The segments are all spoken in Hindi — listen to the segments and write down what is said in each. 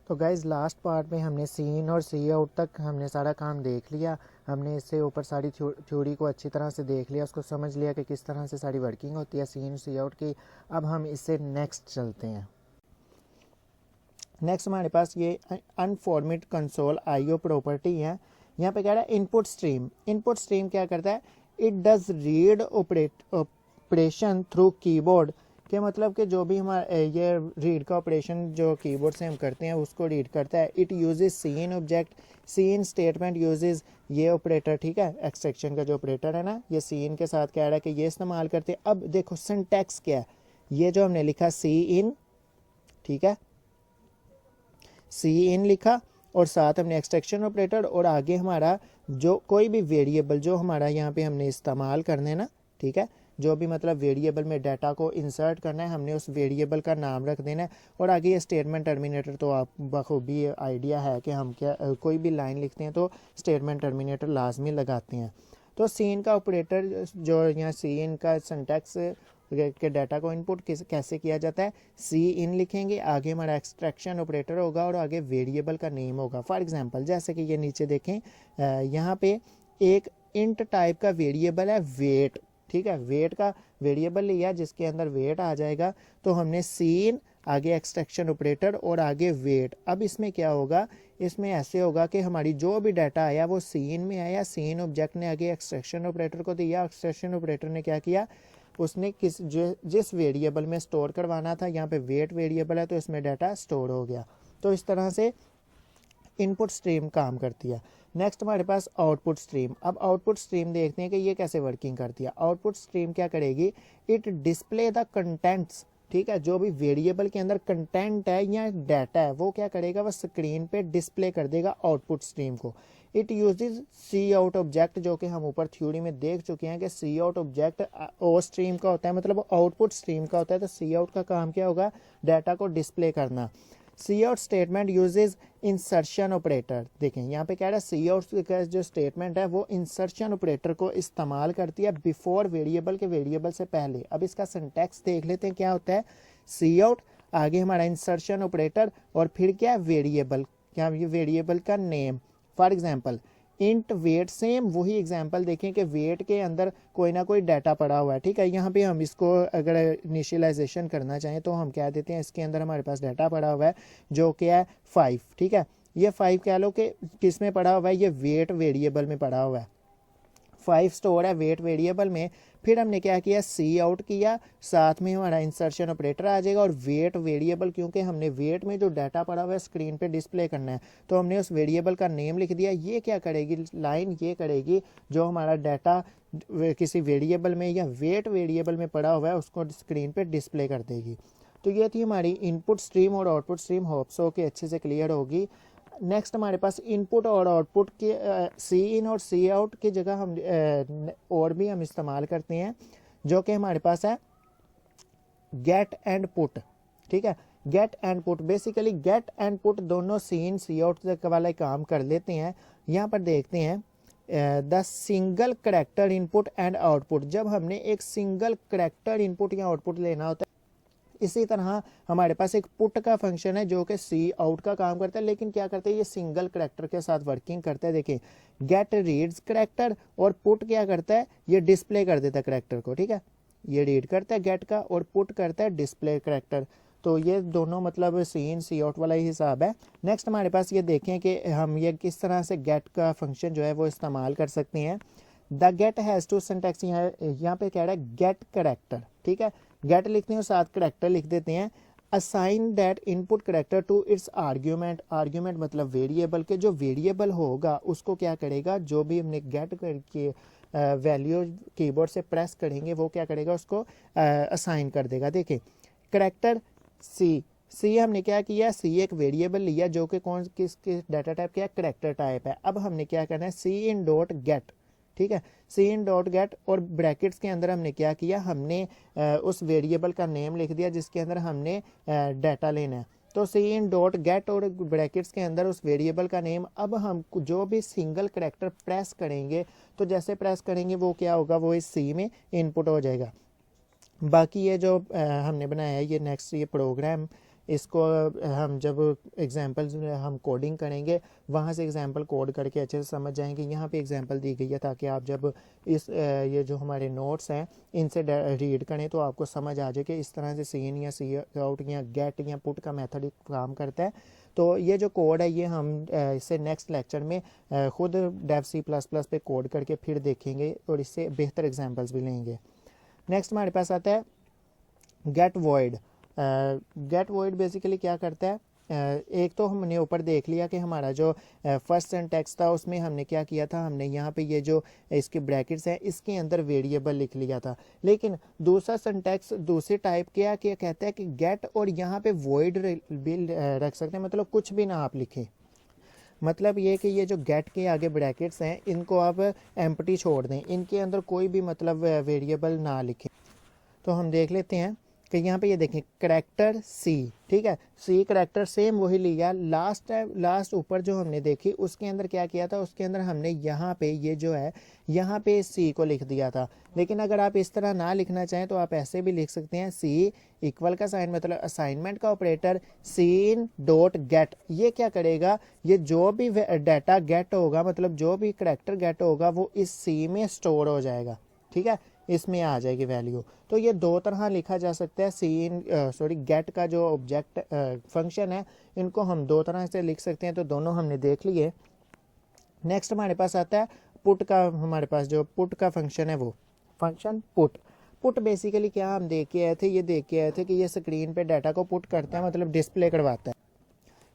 तो गाइज़ लास्ट पार्ट में हमने सी इन और सी आउट तक हमने सारा काम देख लिया। हमने इससे ऊपर सारी थ्योरी को अच्छी तरह से देख लिया, उसको समझ लिया कि किस तरह से सारी वर्किंग होती है सी इन सी आउट की। अब हम इससे नेक्स्ट चलते हैं। नेक्स्ट हमारे पास ये अनफॉर्मेट कंसोल आईओ प्रॉपर्टी है। यहाँ पे कह रहा है इनपुट स्ट्रीम। इनपुट स्ट्रीम क्या करता है? It does read operation through keyboard के मतलब कि जो भी हमारा ये रीड का ऑपरेशन जो कीबोर्ड से हम करते हैं उसको रीड करता है। It uses cin object, cin statement uses ये ऑपरेटर, ठीक है, एक्सट्रैक्शन का जो ऑपरेटर है ना, ये सी इन के साथ कह रहा है कि ये इस्तेमाल करते हैं। अब देखो सिंटैक्स क्या है, ये जो हमने लिखा सी इन, ठीक है, सी इन लिखा और साथ हमने एक्सट्रैक्शन ऑपरेटर और आगे हमारा जो कोई भी वेरिएबल जो हमारा यहाँ पे हमने इस्तेमाल करने ना, ठीक है, जो भी मतलब वेरिएबल में डाटा को इंसर्ट करना है हमने उस वेरिएबल का नाम रख देना है। और आगे ये स्टेटमेंट टर्मिनेटर तो आप बखूबी आइडिया है कि हम क्या कोई भी लाइन लिखते हैं तो स्टेटमेंट टर्मिनेटर लाजमी लगाते हैं। तो सीन का ऑपरेटर जो यहाँ सीन का सिंटैक्स के डाटा को इनपुट कैसे किया जाता है, सी इन लिखेंगे, आगे हमारा एक्सट्रैक्शन ऑपरेटर होगा और आगे वेरिएबल का नेम होगा। फॉर एग्जांपल जैसे कि ये नीचे देखें, यहाँ पे एक इंट टाइप का वेरिएबल है वेट, ठीक है, वेट का वेरिएबल लिया जिसके अंदर वेट आ जाएगा। तो हमने सीन आगे एक्सट्रैक्शन ऑपरेटर और आगे वेट। अब इसमें क्या होगा, इसमें ऐसे होगा कि हमारी जो भी डाटा आया वो सीन में आया, सीन ऑब्जेक्ट ने आगे एक्सट्रैक्शन ऑपरेटर को दिया, एक्सट्रैक्शन ऑपरेटर ने क्या किया, उसने जिस वेरिएबल में स्टोर करवाना था, यहाँ पे वेट वेरिएबल है तो इसमें डाटा स्टोर हो गया। तो इस तरह से इनपुट स्ट्रीम काम करती है। नेक्स्ट हमारे पास आउटपुट स्ट्रीम। अब आउटपुट स्ट्रीम देखते हैं कि ये कैसे वर्किंग करती है। आउटपुट स्ट्रीम क्या करेगी, इट डिस्प्ले द कंटेंट्स, ठीक है, जो भी वेरिएबल के अंदर कंटेंट है या डाटा है वो क्या करेगा, वह स्क्रीन पे डिस्प्ले कर देगा आउटपुट स्ट्रीम को। It uses cout object, जो कि हम ऊपर थ्योरी में देख चुके हैं कि सी आउट ऑब्जेक्ट ओ स्ट्रीम का होता है, मतलब आउटपुट स्ट्रीम का होता है। तो सी आउट का काम क्या होगा, डाटा को डिस्प्ले करना। C out statement uses insertion operator. देखें यहाँ पे कह रहा है सी आउट का जो स्टेटमेंट है वो इंसर्शन ऑपरेटर को इस्तेमाल करती है बिफोर वेरिएबल के वेरिएबल से पहले। अब इसका सिंटैक्स देख लेते हैं क्या होता है। सी आउट आगे हमारा इंसर्शन ऑपरेटर और फिर क्या वेरिएबल, क्या ये वेरिएबल का name. For example int weight, same वही एग्जांपल देखें कि वेट के अंदर कोई ना कोई डाटा पड़ा हुआ है, ठीक है। यहाँ पे हम इसको अगर इनिशियलाइजेशन करना चाहें तो हम क्या देते हैं, इसके अंदर हमारे पास डाटा पड़ा हुआ है जो कि है 5, ठीक है। ये 5 कह लो कि किस में पड़ा हुआ है, ये वेट वेरिएबल में पड़ा हुआ है, 5 स्टोर है वेट वेरिएबल में। फिर हमने क्या किया, सी आउट किया, साथ में हमारा इंसर्शन ऑपरेटर आ जाएगा और वेट वेरिएबल, क्योंकि हमने वेट में जो डाटा पड़ा हुआ है स्क्रीन पे डिस्प्ले करना है तो हमने उस वेरिएबल का नेम लिख दिया। ये क्या करेगी लाइन, ये करेगी जो हमारा डाटा किसी वेरिएबल में या वेट वेरिएबल में पड़ा हुआ है उसको स्क्रीन पे डिस्प्ले कर देगी। तो ये थी हमारी इनपुट स्ट्रीम और आउटपुट स्ट्रीम। होप सो कि अच्छे से क्लियर होगी। नेक्स्ट हमारे पास इनपुट और आउटपुट के सी इन और सी आउट की जगह हम और भी हम इस्तेमाल करते हैं जो कि हमारे पास है गेट एंड पुट, ठीक है। Get and put, basically get and put दोनों सी इन सी आउट वाला काम कर लेते हैं। यहाँ पर देखते हैं the single character input and output. जब हमने एक सिंगल करैक्टर इनपुट या आउटपुट लेना होता है, इसी तरह हमारे पास एक पुट का फंक्शन है जो कि सी आउट का काम करता है, लेकिन क्या करते हैं ये सिंगल करैक्टर के साथ वर्किंग करता है। देखिए गेट रीड्स करैक्टर और पुट क्या करता है, ये डिस्प्ले कर देता है करैक्टर को, ठीक है, ये रीड करता है गेट का और पुट करता है डिस्प्ले करैक्टर। तो ये दोनों मतलब सी इन सी आउट वाला ही हिसाब है। नेक्स्ट हमारे पास ये देखें कि हम ये किस तरह से गेट का फंक्शन जो है वो इस्तेमाल कर सकते हैं। The get has two syntax, यहाँ पे कह रहा है गेट करैक्टर, ठीक है, गेट लिखते हैं और साथ करैक्टर लिख देते हैं। Assign that input character to its argument, argument मतलब वेरिएबल के जो वेरिएबल होगा उसको क्या करेगा, जो भी हमने गेट करके वैल्यू कीबोर्ड से प्रेस करेंगे वो क्या करेगा, उसको असाइन कर देगा। देखिए करैक्टर सी हमने क्या किया, सी एक वेरिएबल लिया जो कि कौन किस डाटा टाइप क्या करैक्टर टाइप है। अब हमने क्या करना है, सी इन डॉट गेट, ठीक है, सी इन डॉट गेट और ब्रैकेट्स के अंदर हमने क्या किया, हमने उस वेरिएबल का नेम लिख दिया जिसके अंदर हमने डाटा लेना है। तो सी इन डॉट गेट और ब्रैकेट्स के अंदर उस वेरिएबल का नेम। अब हम जो भी सिंगल करैक्टर प्रेस करेंगे तो जैसे प्रेस करेंगे वो क्या होगा, वो इस सी में इनपुट हो जाएगा। बाकी ये जो हमने बनाया है ये नेक्स्ट ये प्रोग्राम इसको हम जब एग्जांपल्स हम कोडिंग करेंगे वहाँ से एग्जांपल कोड करके अच्छे से समझ जाएंगे। यहाँ पे एग्जांपल दी गई है ताकि आप जब इस ये जो हमारे नोट्स हैं इनसे रीड करें तो आपको समझ आ जाए कि इस तरह से सीन या सी आउट या गेट या पुट का मेथड काम करता है। तो ये जो कोड है ये हम इससे नेक्स्ट लेक्चर में खुद डेव C++ पे कोड करके फिर देखेंगे और इससे बेहतर एग्जांपल्स भी लेंगे। नेक्स्ट हमारे पास आता है get void. Get void basically क्या करता है, एक तो हमने ऊपर देख लिया कि हमारा जो फर्स्ट सिंटैक्स था उसमें हमने क्या किया था, हमने यहाँ पे ये जो इसके ब्रैकेट्स हैं इसके अंदर वेरिएबल लिख लिया था। लेकिन दूसरा सिंटैक्स दूसरे टाइप क्या कहता है कि गेट और यहाँ पे वॉइड भी रख सकते हैं, मतलब कुछ भी ना आप लिखें। मतलब ये कि ये जो गेट के आगे ब्रैकेट्स हैं इनको आप एम्प्टी छोड़ दें, इनके अंदर कोई भी मतलब वेरिएबल ना लिखें। तो हम देख लेते हैं कि यहाँ पे ये देखें करैक्टर सी, ठीक है, सी करैक्टर सेम वही लिया। लास्ट ऊपर जो हमने देखी उसके अंदर क्या किया था, उसके अंदर हमने यहाँ पे ये जो है यहाँ पे सी को लिख दिया था। लेकिन अगर आप इस तरह ना लिखना चाहें तो आप ऐसे भी लिख सकते हैं, सी इक्वल का साइन मतलब असाइनमेंट का ऑपरेटर सीन डॉट गेट। ये क्या करेगा, ये जो भी डाटा गेट होगा मतलब जो भी करैक्टर गेट होगा वो इस सी में स्टोर हो जाएगा, ठीक है, इसमें आ जाएगी वैल्यू। तो ये दो तरह लिखा जा सकता है, सीन गेट का जो ऑब्जेक्ट फंक्शन है इनको हम दो तरह से लिख सकते हैं। तो दोनों हमने देख लिए। नेक्स्ट हमारे पास आता है पुट का। हमारे पास जो पुट का फंक्शन है वो फंक्शन पुट बेसिकली क्या हम देख के आए थे, ये देख के आए थे कि ये स्क्रीन पे डाटा को पुट करता है मतलब डिस्प्ले करवाता है।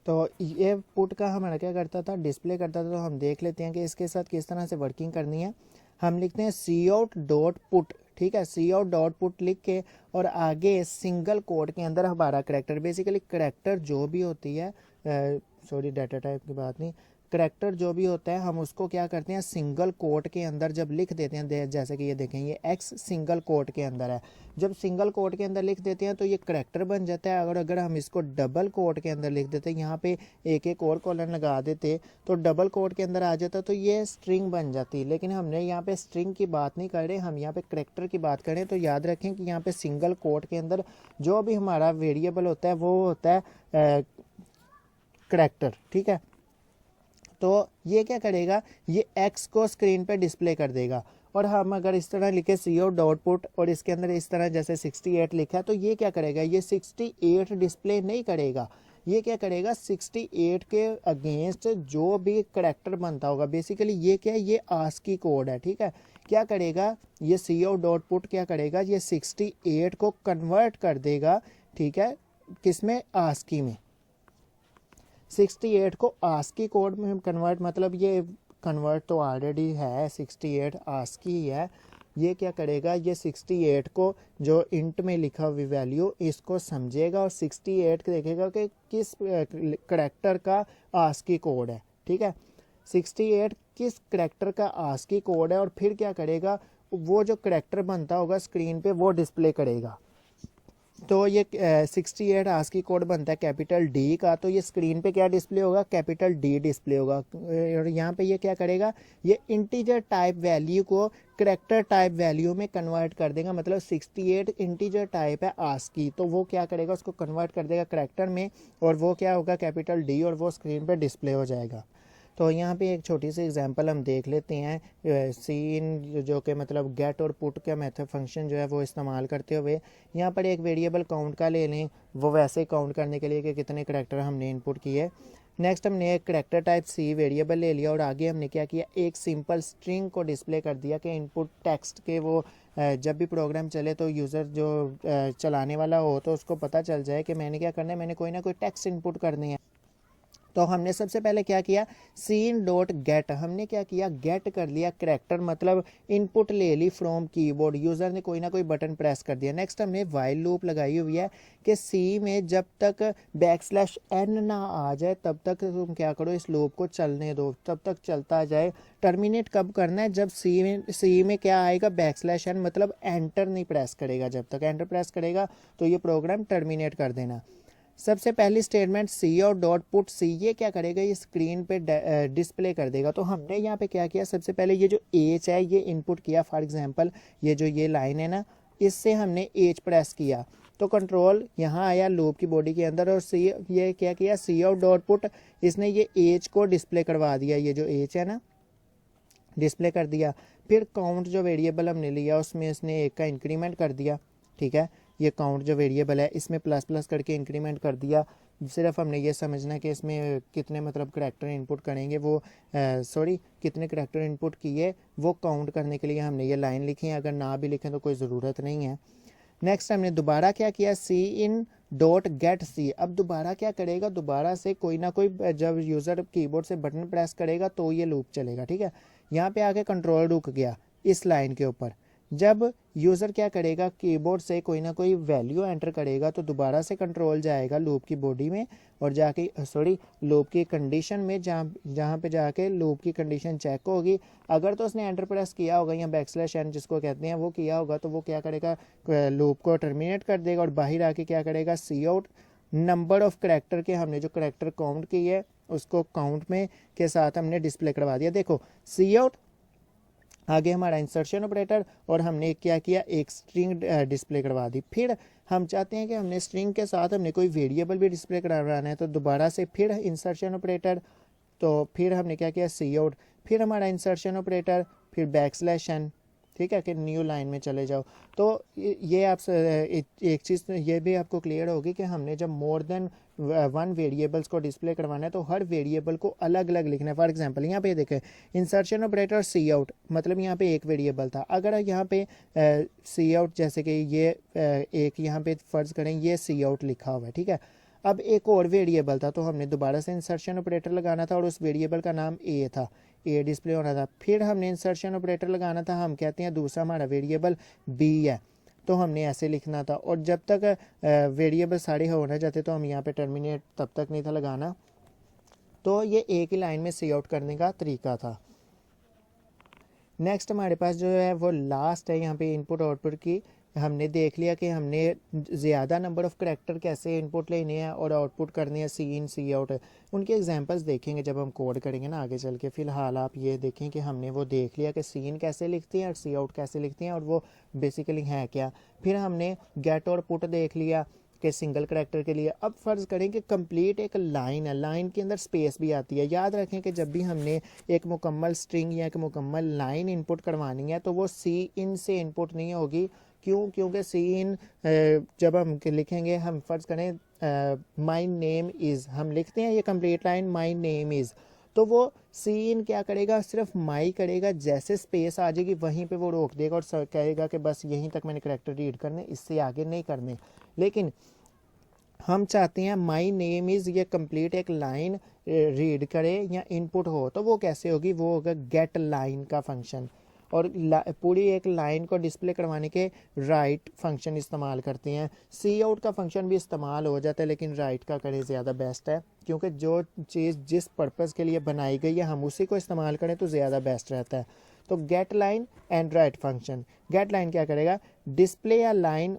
तो ये पुट का हमारा क्या करता था, डिस्प्ले करता था। तो हम देख लेते हैं कि इसके साथ किस तरह से वर्किंग करनी है। हम लिखते हैं cout डॉट पुट, ठीक है, cout डॉट पुट लिख के और आगे सिंगल कोड के अंदर हमारा करैक्टर बेसिकली करैक्टर जो भी होती है डाटा टाइप की बात नहीं, करैक्टर जो भी होता है हम उसको क्या करते हैं सिंगल कोट के अंदर जब लिख देते हैं, जैसे कि ये देखें ये एक्स सिंगल कोट के अंदर है। जब सिंगल कोट के अंदर लिख देते हैं तो ये करैक्टर बन जाता है। अगर हम इसको डबल कोट के अंदर लिख देते हैं, यहाँ पे एक और कॉलन लगा देते तो डबल कोट के अंदर आ जाता तो ये स्ट्रिंग बन जाती। लेकिन हमने यहाँ पे स्ट्रिंग की बात नहीं कर रहे, हम यहाँ पे करैक्टर की बात करें। तो याद रखें कि यहाँ पे सिंगल कोट के अंदर जो भी हमारा वेरिएबल होता है वो होता है करैक्टर, ठीक है। तो ये क्या करेगा, ये x को स्क्रीन पे डिस्प्ले कर देगा। और हम अगर इस तरह लिखे cout डॉट पुट और इसके अंदर इस तरह जैसे 68 लिखा है तो ये क्या करेगा, ये 68 डिस्प्ले नहीं करेगा। ये क्या करेगा 68 के अगेंस्ट जो भी करैक्टर बनता होगा, बेसिकली ये क्या है, ये आस्की कोड है, ठीक है। क्या करेगा ये cout डॉट पुट क्या करेगा, ये 68 को कन्वर्ट कर देगा, ठीक है, किसमें, आस्की में। 68 को आस्की कोड में कन्वर्ट, मतलब ये कन्वर्ट तो ऑलरेडी है, 68 आस्की है। ये क्या करेगा, ये 68 को जो इंट में लिखा हुई वैल्यू इसको समझेगा और 68 देखेगा कि किस करैक्टर का आस्की कोड है, ठीक है, 68 किस करैक्टर का आस्की कोड है। और फिर क्या करेगा, वो जो करैक्टर बनता होगा स्क्रीन पे वो डिस्प्ले करेगा। तो ये 68 आस्की कोड बनता है कैपिटल डी का, तो ये स्क्रीन पे क्या डिस्प्ले होगा, कैपिटल डी डिस्प्ले होगा। और यहाँ पे ये क्या करेगा, ये इंटीजर टाइप वैल्यू को करैक्टर टाइप वैल्यू में कन्वर्ट कर देगा। मतलब 68 इंटीजर टाइप है आस्की, तो वो क्या करेगा, उसको कन्वर्ट कर देगा करैक्टर में और वो क्या होगा कैपिटल डी और वो स्क्रीन पे डिस्प्ले हो जाएगा। तो यहाँ पे एक छोटी सी एग्जांपल हम देख लेते हैं, सीन जो कि मतलब गेट और पुट का मेथड फंक्शन जो है वो इस्तेमाल करते हुए। यहाँ पर एक वेरिएबल काउंट का ले लें, वो वैसे काउंट करने के लिए कि कितने करैक्टर हमने इनपुट किए। नेक्स्ट हमने एक करैक्टर टाइप सी वेरिएबल ले लिया और आगे हमने क्या किया, एक सिंपल स्ट्रिंग को डिस्प्ले कर दिया कि इनपुट टेक्स्ट के वो जब भी प्रोग्राम चले तो यूज़र जो चलाने वाला हो तो उसको पता चल जाए कि मैंने क्या करना है, मैंने कोई ना कोई टेक्स्ट इनपुट करनी है। तो हमने सबसे पहले क्या किया, सीन डॉट गेट, हमने क्या किया, गेट कर लिया करैक्टर मतलब इनपुट ले ली फ्रॉम कीबोर्ड, यूज़र ने कोई ना कोई बटन प्रेस कर दिया। नेक्स्ट हमने वाइल लूप लगाई हुई है कि सी में जब तक \n ना आ जाए तब तक तुम क्या करो, इस लूप को चलने दो, तब तक चलता जाए। टर्मिनेट कब करना है, जब सी में क्या आएगा \n, मतलब एंटर नहीं प्रेस करेगा। जब तक एंटर प्रेस करेगा तो ये प्रोग्राम टर्मिनेट कर देना। सबसे पहली स्टेटमेंट cout डॉट पुट सी, ये क्या करेगा, ये स्क्रीन पे डिस्प्ले कर देगा। तो हमने यहाँ पे क्या किया, सबसे पहले ये जो एच है ये इनपुट किया। फॉर एग्जांपल ये जो ये लाइन है ना, इससे हमने एच प्रेस किया तो कंट्रोल यहाँ आया लूप की बॉडी के अंदर और सी ये क्या किया, सी आउट डॉट पुट, इसने ये एज को डिस्प्ले करवा दिया, ये जो एज है ना डिस्प्ले कर दिया। फिर काउंट जो वेरिएबल हमने लिया उसमें इसने एक का इंक्रीमेंट कर दिया, ठीक है। ये काउंट जो वेरिएबल है इसमें प्लस प्लस करके इंक्रीमेंट कर दिया। सिर्फ हमने ये समझना कि इसमें कितने मतलब करैक्टर इनपुट करेंगे, वो कितने करैक्टर इनपुट किए वो काउंट करने के लिए हमने ये लाइन लिखी है। अगर ना भी लिखें तो कोई ज़रूरत नहीं है। नेक्स्ट हमने दोबारा क्या किया, सी इन डॉट गेट सी। अब दोबारा क्या करेगा, दोबारा से कोई ना कोई जब यूज़र कीबोर्ड से बटन प्रेस करेगा तो ये लूप चलेगा, ठीक है। यहाँ पे आके कंट्रोल रुक गया इस लाइन के ऊपर। जब यूज़र क्या करेगा, कीबोर्ड से कोई ना कोई वैल्यू एंटर करेगा तो दोबारा से कंट्रोल जाएगा लूप की बॉडी में और जाके लूप की कंडीशन में, जहाँ पे जाके लूप की कंडीशन चेक होगी। अगर तो उसने एंटर प्रेस किया होगा या \n जिसको कहते हैं वो किया होगा तो वो क्या करेगा, लूप को टर्मिनेट कर देगा और बाहर आके क्या करेगा, सी आउट नंबर ऑफ करैक्टर के, हमने जो करैक्टर काउंट की है उसको काउंट में के साथ हमने डिस्प्ले करवा दिया। देखो सी आउट, आगे हमारा इंसर्शन ऑपरेटर और हमने क्या किया, एक स्ट्रिंग डिस्प्ले करवा दी। फिर हम चाहते हैं कि हमने स्ट्रिंग के साथ हमने कोई वेरिएबल भी डिस्प्ले करवाना है तो दोबारा से फिर इंसर्शन ऑपरेटर, तो फिर हमने क्या किया, सी आउट, फिर हमारा इंसर्शन ऑपरेटर, फिर \n, ठीक है, कि न्यू लाइन में चले जाओ। तो ये आप एक चीज़ ये भी आपको क्लियर होगी कि हमने जब मोर देन 1 वेरिएबल्स को डिस्प्ले करवाना है तो हर वेरिएबल को अलग अलग लिखना है। फॉर एग्जांपल यहाँ पे देखें इंसर्शन ऑपरेटर सी आउट, मतलब यहाँ पे एक वेरिएबल था। अगर यहाँ पे सी आउट जैसे कि ये एक यहाँ पे फ़र्ज़ करें ये सी आउट लिखा हुआ है, ठीक है। अब एक और वेरिएबल था तो हमने दोबारा से इंसर्शन ऑपरेटर लगाना था और उस वेरिएबल का नाम ए था, ए डिस्प्ले होना था। फिर हमने इंसर्शन ऑपरेटर लगाना था, हम कहते हैं दूसरा हमारा वेरिएबल बी है तो हमने ऐसे लिखना था। और जब तक वेरिएबल सारे होना चाहते तो हम यहाँ पे टर्मिनेट तब तक नहीं था लगाना। तो ये एक ही लाइन में सी आउट करने का तरीका था। नेक्स्ट हमारे पास जो है वो लास्ट है यहाँ पे इनपुट आउटपुट की। हमने देख लिया कि हमने ज़्यादा नंबर ऑफ़ करैक्टर कैसे इनपुट लेने हैं और आउटपुट करने हैं, सी इन सी आउट। उनके एग्जांपल्स देखेंगे जब हम कोड करेंगे ना आगे चल के। फ़िलहाल आप ये देखें कि हमने वो देख लिया कि सी इन कैसे लिखती हैं और सी आउट कैसे लिखती हैं और वो बेसिकली है क्या। फिर हमने गेट और पुट देख लिया कि सिंगल करैक्टर के लिए। अब फ़र्ज़ करें कि कंप्लीट एक लाइन है, लाइन के अंदर स्पेस भी आती है। याद रखें कि जब भी हमने एक मुकम्मल स्ट्रिंग या एक मुकम्मल लाइन इनपुट करवानी है तो वो सी इन से इनपुट नहीं होगी। क्यों? क्योंकि सी इन जब हम लिखेंगे, हम फ़र्ज़ करें माई नेम इज़, हम लिखते हैं ये complete line my name is, तो वो सी इन क्या करेगा, सिर्फ माई करेगा। जैसे स्पेस आ जाएगी वहीं पे वो रोक देगा और कहेगा कि बस यहीं तक मैंने करैक्टर रीड करने, इससे आगे नहीं करने। लेकिन हम चाहते हैं माई नेम इज़ ये कंप्लीट एक लाइन रीड करे या इनपुट हो, तो वो कैसे होगी, वो होगा गेट लाइन का फंक्शन। और पूरी एक लाइन को डिस्प्ले करवाने के राइट फंक्शन इस्तेमाल करते हैं। सी आउट का फंक्शन भी इस्तेमाल हो जाता है लेकिन राइट का करें ज़्यादा बेस्ट है, क्योंकि जो चीज़ जिस पर्पज़ के लिए बनाई गई है हम उसी को इस्तेमाल करें तो ज़्यादा बेस्ट रहता है। तो get line and write function. Get line क्या करेगा, डिस्प्ले या लाइन,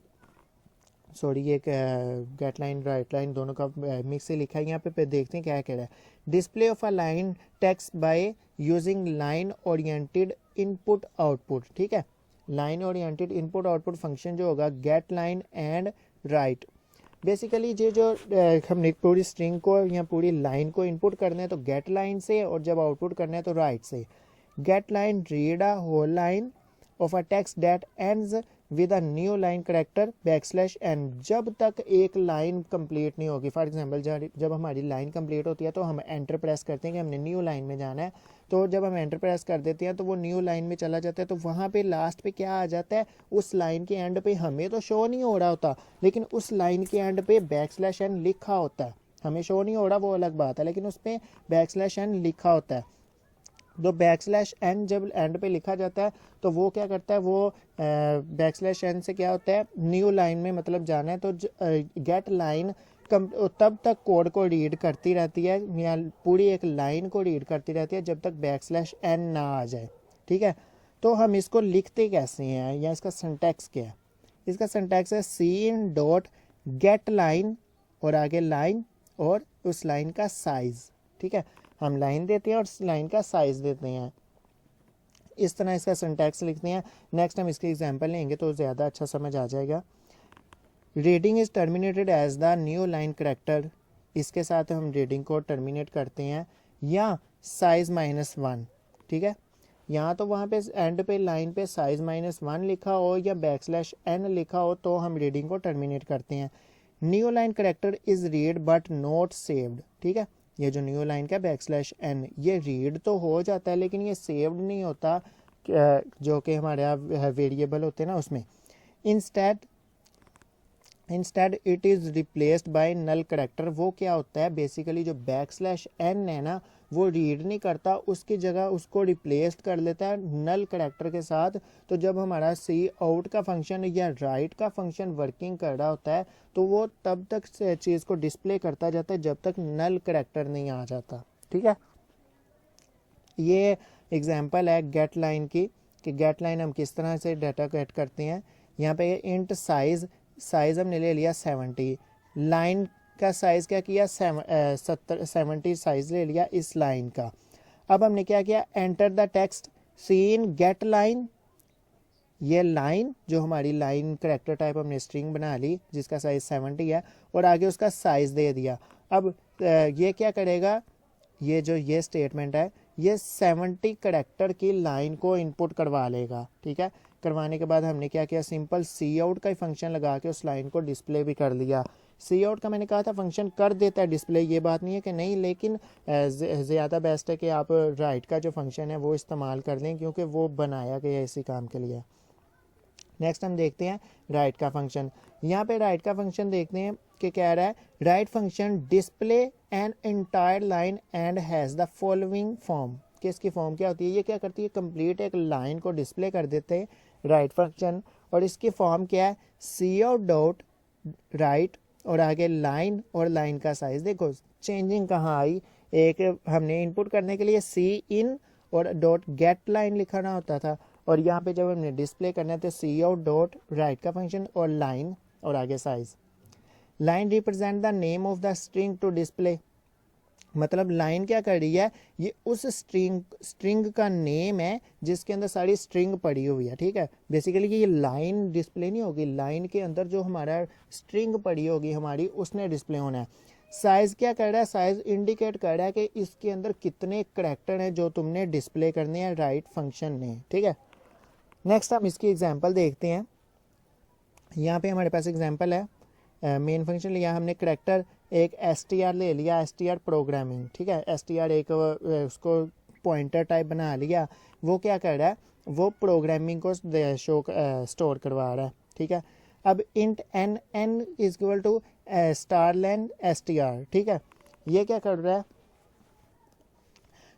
ये गेट लाइन राइट लाइन दोनों का मिक्स से लिखा है यहाँ पे देखते हैं क्या कह रहा है। Display of a line text by using line oriented input output, ठीक है। Line oriented input output function जो होगा get line and write. Basically ये जो हमने पूरी स्ट्रिंग को या पूरी लाइन को इनपुट करना है तो गेट लाइन से, और जब आउटपुट करना है तो राइट से। Get line read a whole line of a text that ends with a new line character \n। जब तक एक लाइन कंप्लीट नहीं होगी, फॉर एग्जांपल जब हमारी लाइन कंप्लीट होती है तो हम एंटर प्रेस करते हैं कि हमने न्यू लाइन में जाना है, तो जब हम एंटर प्रेस कर देते हैं तो वो न्यू लाइन में चला जाता है। तो वहाँ पे लास्ट पे क्या आ जाता है, उस लाइन के एंड पे हमें तो शो नहीं हो रहा होता लेकिन उस लाइन के एंड पे \n लिखा होता है। हमें शो नहीं हो रहा वो अलग बात है, लेकिन उस पर \n लिखा होता है। तो \n जब एंड पे लिखा जाता है तो वो क्या करता है, वो \n से क्या होता है, न्यू लाइन में मतलब जाना है। तो गेट लाइन तब तक कोड को रीड करती रहती है या पूरी एक लाइन को रीड करती रहती है जब तक \n ना आ जाए, ठीक है। तो हम इसको लिखते कैसे हैं या इसका सिंटैक्स क्या है? इसका सिंटैक्स है cin डॉट गेट लाइन और आगे लाइन और उस लाइन का साइज़, ठीक है। हम लाइन देते हैं और लाइन का साइज़ देते हैं, इस तरह इसका सिंटैक्स लिखते हैं। नेक्स्ट हम इसके एग्जांपल लेंगे तो ज़्यादा अच्छा समझ आ जाएगा। Reading is terminated as the new line character, इसके साथ हम रीडिंग को टर्मिनेट करते हैं, या साइज -1, ठीक है। यहाँ तो वहाँ पे एंड पे लाइन पे साइज -1 लिखा हो या \n लिखा हो तो हम रीडिंग को टर्मिनेट करते हैं। New line character is read but not saved, ठीक है। ये जो न्यू लाइन का \n ये रीड तो हो जाता है लेकिन ये सेव्ड नहीं होता, जो कि हमारे यहाँ वेरिएबल होते हैं ना उसमें। Instead it is replaced by null character. वो क्या होता है बेसिकली, जो \n है ना वो रीड नहीं करता, उसकी जगह उसको रिप्लेस कर लेता है नल करेक्टर के साथ। तो जब हमारा सी आउट का फंक्शन या राइट का फंक्शन वर्किंग कर रहा होता है तो वो तब तक चीज़ को डिस्प्ले करता जाता है जब तक नल करेक्टर नहीं आ जाता, ठीक है। ये एग्जांपल है गेट लाइन की, कि गेट लाइन हम किस तरह से डाटा गेट करते हैं। यहाँ पे इंट साइज हमने ले लिया 70, लाइन का साइज क्या किया 70 साइज ले लिया इस लाइन का। अब हमने क्या किया, enter the text cin get line, ये लाइन जो हमारी लाइन करेक्टर टाइप हमने स्ट्रिंग बना ली जिसका साइज 70 है और आगे उसका साइज दे दिया। अब ये क्या करेगा, ये जो ये स्टेटमेंट है ये 70 करेक्टर की लाइन को इनपुट करवा लेगा, ठीक है। करवाने के बाद हमने क्या किया, सिंपल सी आउट का ही फंक्शन लगा के उस लाइन को डिस्प्ले भी कर लिया। सी आउट का मैंने कहा था फंक्शन कर देता है डिस्प्ले, ये बात नहीं है कि नहीं, लेकिन ज़्यादा बेस्ट है कि आप राइट का जो फंक्शन है वो इस्तेमाल कर लें क्योंकि वो बनाया गया है इसी काम के लिए। नेक्स्ट हम देखते हैं राइट का फंक्शन। यहाँ पे राइट का फंक्शन देखते हैं कि कह रहा है right function display an entire line and has the following form, कि इसकी फॉर्म क्या होती है, ये क्या करती है, कंप्लीट एक लाइन को डिस्प्ले कर देते हैं राइट फंक्शन। और इसकी फॉर्म क्या है, सी आउट डॉट राइट और आगे लाइन और लाइन का साइज। देखो चेंजिंग कहाँ आई, एक हमने इनपुट करने के लिए सी इन और डॉट गेट लाइन लिखाना होता था और यहाँ पे जब हमने डिस्प्ले करना था सी आउट डॉट राइट का फंक्शन और लाइन और आगे size. Line represent the name of the string to display, मतलब लाइन क्या कर रही है, ये उस स्ट्रिंग का नेम है जिसके अंदर सारी स्ट्रिंग पड़ी हुई है, ठीक है। बेसिकली ये लाइन डिस्प्ले नहीं होगी, लाइन के अंदर जो हमारा स्ट्रिंग पड़ी होगी हमारी उसने डिस्प्ले होना है। साइज क्या कर रहा है, साइज इंडिकेट कर रहा है कि इसके अंदर कितने करैक्टर हैं जो तुमने डिस्प्ले करने हैं राइट फंक्शन ने, ठीक है। नेक्स्ट हम इसकी एग्जांपल देखते हैं। यहाँ पे हमारे पास एग्जांपल है, मेन फंक्शन लिया हमने करैक्टर, एक str ले लिया, str प्रोग्रामिंग, ठीक है। str एक उसको पॉइंटर टाइप बना लिया, वो क्या कर रहा है, वो प्रोग्रामिंग को स्टोर करवा रहा है, ठीक है। अब int n is equal to starlen str, ठीक है। ये क्या कर रहा है,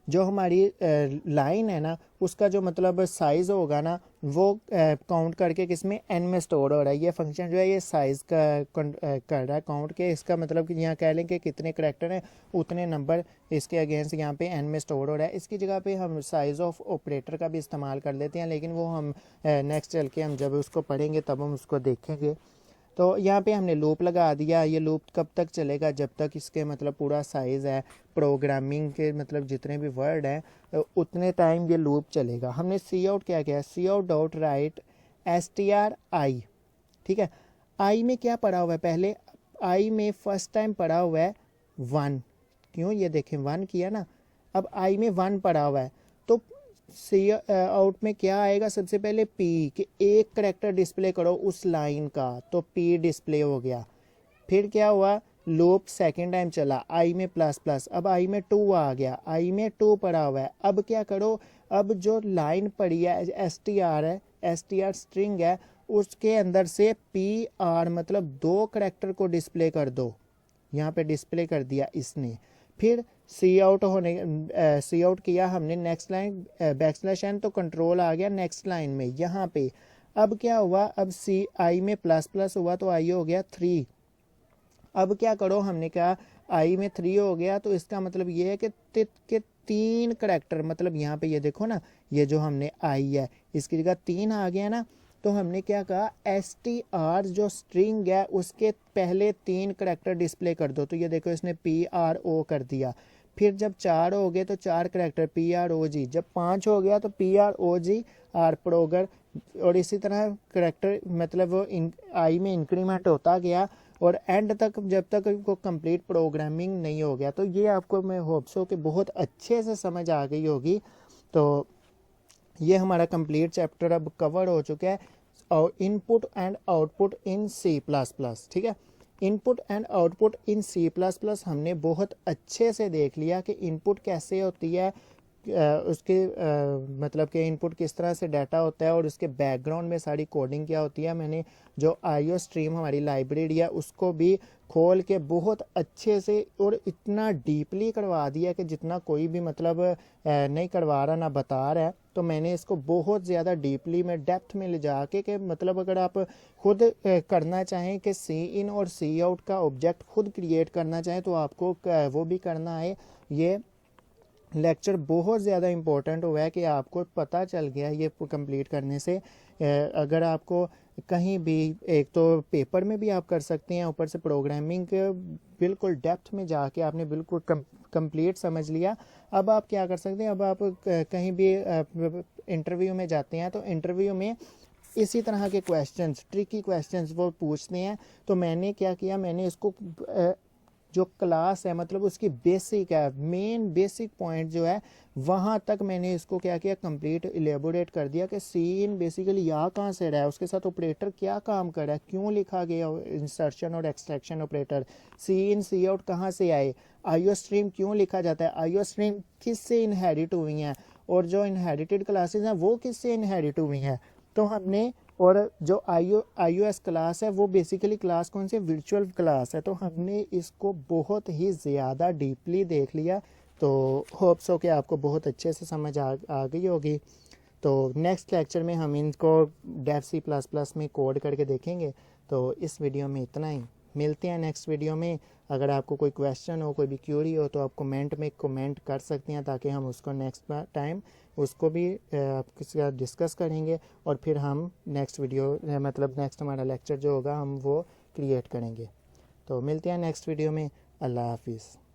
जो हमारी लाइन है ना उसका जो मतलब साइज़ होगा ना वो काउंट करके किसमें n में स्टोर हो रहा है। ये फंक्शन जो है ये साइज़ का कर रहा है काउंट के, इसका मतलब कि यहाँ कह लें कि कितने करैक्टर हैं उतने नंबर इसके अगेंस्ट यहाँ पे n में स्टोर हो रहा है। इसकी जगह पे हम साइज़ ऑफ ऑपरेटर का भी इस्तेमाल कर लेते हैं, लेकिन वो हम नेक्स्ट चल के हम जब उसको पढ़ेंगे तब हम उसको देखेंगे। तो यहाँ पे हमने लूप लगा दिया, ये लूप कब तक चलेगा, जब तक इसके मतलब पूरा साइज़ है, प्रोग्रामिंग के मतलब जितने भी वर्ड हैं उतने टाइम ये लूप चलेगा। हमने सी आउट क्या किया, C out dot write str i, ठीक है। आई में क्या पड़ा हुआ है, पहले आई में फर्स्ट टाइम पड़ा हुआ है 1, क्यों, ये देखें 1 किया ना, अब आई में 1 पड़ा हुआ है तो सी आउट में क्या आएगा, सबसे पहले पी कि एक करैक्टर डिस्प्ले करो उस लाइन का, तो पी डिस्प्ले हो गया। फिर क्या हुआ, लूप सेकेंड टाइम चला, आई में ++, अब आई में 2 आ गया, आई में 2 पड़ा हुआ है। अब क्या करो, अब जो लाइन पड़ी है str स्ट्रिंग है उसके अंदर से pr मतलब 2 करैक्टर को डिस्प्ले कर दो, यहाँ पे डिस्प्ले कर दिया इसने। फिर सी आउट किया हमने, नेक्स्ट लाइन n तो कंट्रोल आ गया नेक्स्ट लाइन में यहाँ पे। अब क्या हुआ, अब सी आई में ++ हुआ तो आई हो गया 3। अब क्या करो, हमने कहा आई में 3 हो गया तो इसका मतलब ये है कि 3 करैक्टर, मतलब यहाँ पे ये देखो ना, ये जो हमने आई है इसकी जगह 3 आ गया ना, तो हमने क्या कहा str जो स्ट्रिंग है उसके पहले 3 करैक्टर डिस्प्ले कर दो, तो ये देखो इसने pro कर दिया। फिर जब 4 हो गए तो 4 करैक्टर prog, जब 5 हो गया तो prog r प्रोगर और इसी तरह करेक्टर मतलब वो आई में इंक्रीमेंट होता गया और एंड तक जब तक वो कंप्लीट प्रोग्रामिंग नहीं हो गया। तो ये आपको मैं होप सो कि बहुत अच्छे से समझ आ गई होगी। तो ये हमारा कंप्लीट चैप्टर अब कवर हो चुका है, और input and output in C++। ठीक है, input and output in C++ हमने बहुत अच्छे से देख लिया कि इनपुट कैसे होती है, उसके मतलब कि इनपुट किस तरह से डाटा होता है और उसके बैकग्राउंड में सारी कोडिंग क्या होती है। मैंने जो आईओ स्ट्रीम हमारी लाइब्रेरी है उसको भी खोल के बहुत अच्छे से और इतना डीपली करवा दिया कि जितना कोई भी मतलब नहीं करवा रहा ना बता रहा है। तो मैंने इसको बहुत ज़्यादा डीपली में डेप्थ में ले जाके कि मतलब अगर आप खुद करना चाहें कि सी इन और सी आउट का ऑब्जेक्ट खुद क्रिएट करना चाहें तो आपको वो भी करना है। ये लेक्चर बहुत ज़्यादा इम्पोर्टेंट हुआ है कि आपको पता चल गया ये कंप्लीट करने से। अगर आपको कहीं भी एक तो पेपर में भी आप कर सकते हैं, ऊपर से प्रोग्रामिंग के बिल्कुल डेप्थ में जाके आपने बिल्कुल कंप्लीट समझ लिया। अब आप क्या कर सकते हैं, अब आप कहीं भी इंटरव्यू में जाते हैं तो इंटरव्यू में इसी तरह के क्वेश्चंस, ट्रिकी क्वेश्चंस वो पूछते हैं। तो मैंने क्या किया, मैंने इसको जो क्लास है मतलब उसकी बेसिक है, मेन बेसिक पॉइंट जो है वहाँ तक मैंने इसको क्या किया, कंप्लीट इलेबोरेट कर दिया कि सी इन बेसिकली यहाँ कहाँ से रहा है, उसके साथ ऑपरेटर क्या काम कर रहा है, क्यों लिखा गया इंसर्शन और एक्सट्रैक्शन ऑपरेटर, सी इन सी आउट कहाँ से आए, आईओ स्ट्रीम क्यों लिखा जाता है, आईओ स्ट्रीम किससे इनहेरिट हुई हैं, और जो इनहेरिटेड क्लासेस हैं वो किससे इनहेरिट हुई हैं। तो हमने, और जो iOS क्लास है वो बेसिकली क्लास कौन सी, वर्चुअल क्लास है। तो हमने इसको बहुत ही ज़्यादा डीपली देख लिया। तो होप सो कि आपको बहुत अच्छे से समझ आ गई होगी। तो नेक्स्ट लेक्चर में हम इनको डेव C++ में कोड करके देखेंगे। तो इस वीडियो में इतना ही, मिलते हैं नेक्स्ट वीडियो में। अगर आपको कोई क्वेश्चन हो, कोई भी क्यूरी हो तो आप कमेंट में कमेंट कर सकते हैं, ताकि हम उसको नेक्स्ट टाइम उसको भी आपके साथ डिस्कस करेंगे और फिर हम नेक्स्ट वीडियो मतलब नेक्स्ट हमारा लेक्चर जो होगा हम वो क्रिएट करेंगे। तो मिलते हैं नेक्स्ट वीडियो में। अल्लाह हाफिज़।